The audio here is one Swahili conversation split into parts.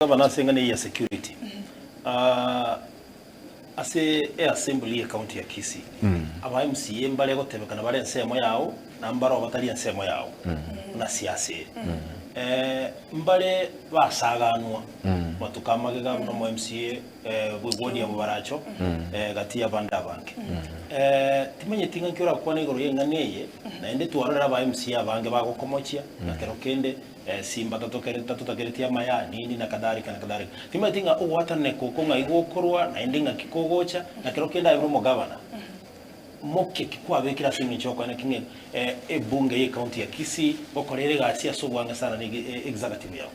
Governor singani ya security. Ase assembly county ya Kisii. Aba MCA mbale gotebekana bale nsemo yawo na mbaro batali nsemo yawo. Na siasa. Mbale basaganwa. Batukamagega no MCA bwodi ya baracho gati ya banda banke. Timenye tinga kyora kwane goro yenganeye na ende tuwarora aba MCA abange bagokomochia na kerokende Simba tatokeretia maya nini na kadhalika na kadhalika. Tima tinga uwatane kukonga igokorwa na endinga kikogocha na kirokenda ibro mugabana. Moke kikwa bekira singi choko na kinge ebunge ye county ya Kisii bokorere gasia sobwanga sana ni executive yao.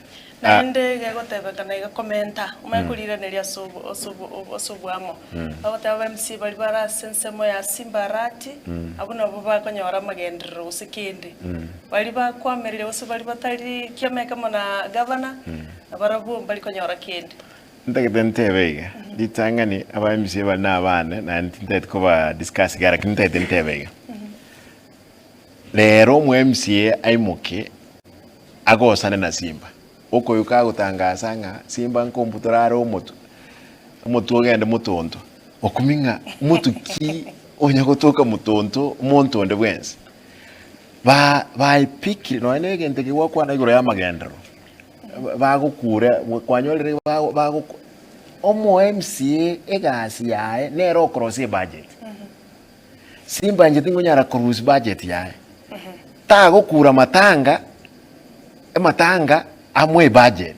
Nende gagotebekana igakomenta umekurira neria osobwamo abotaba MC bali bara sensemo ya Simba rati abuna baba konyora magendero usikindi bali bakwamerire bose bali batari kyameka mona governor abarabu bali konyora kindi ntebega ditangani aba MC bana abana na ntintet ko ba discuss gara kintet ntebega lero mu MCA aimoke agosana na Simba uko yuka gutangaza nga Simba nkomputoraro umutu ogende mutonto okuminga umutu ki onya gotoka mutonto montonde bwense ba ipikire no negente kiwa kwana igoro ya magendero bagukura kwanyolere bago omo MCA egasi yae nero cross budget Simba nje tingunyara cross budget yae tagukura matanga amwe budget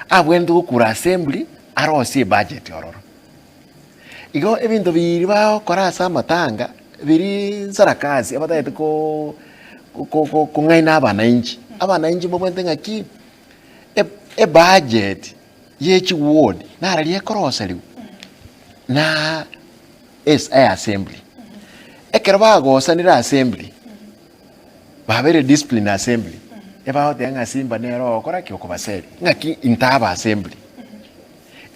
abwendo gukura assembly arosie budget ororo igo ebintu biri bao korasa matanga biri sarakazi abataite ko ngaina abana inji bomwente ngaki budget yechi ward na rali ekorosa liu na assembly ekerba gosanira assembly babere discipline assembly eba tenga Simba nero okora kyoko baseri ngaki intaba assembly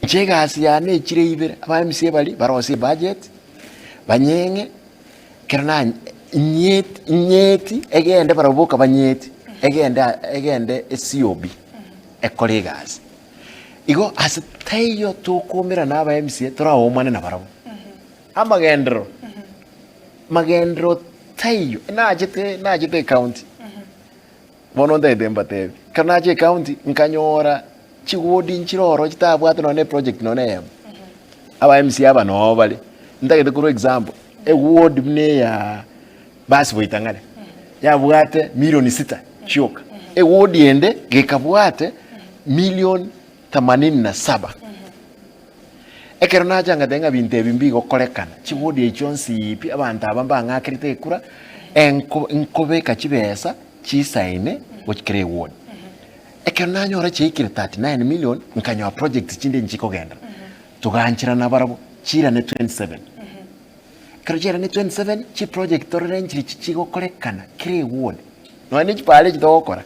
chega asiane ichire ibere aba MCA bali barosi budget banyenge kerana nyeti egende barabuka banyeti egende COB ekolegas igo asitayo tukumira naba MCA turaomane na barabu magendro tayo najete county Mononda idembate. Kanaje county nkanyora chigodi nchiroro chitabwate none project none aba MC aba no bali. Ndagete kuru example. Ward mne ya basi boitangale. Ya bwate milioni 6 chioka. Ward yende gekabwate milioni 87. Ekeronaja ngadenga binte bimbigo kolekana. Chigodi echonsi ipi abantu abamba ngakirite kura enkobeka chibesa chisaine wakikire ward ekerna ora chikire 39 million nkanyo project chinde nchiko genda tuganchira na barabo chira ne 27 karjera ne 27 chi project orange chichiko kolekana kire ward no ani chipale chitokora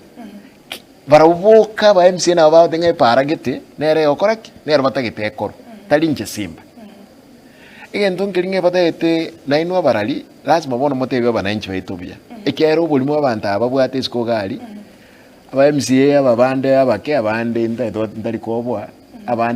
barabuka ba MC na ba denga para gete nere okora nere batagete ekoro talinche Simba igendo ngiringe batete nainwa barali lazima bono motebe bananchi baitobia ekero bulimo abantu ababwate iskogali aba MCA ababande abake abande ndari kobwa abande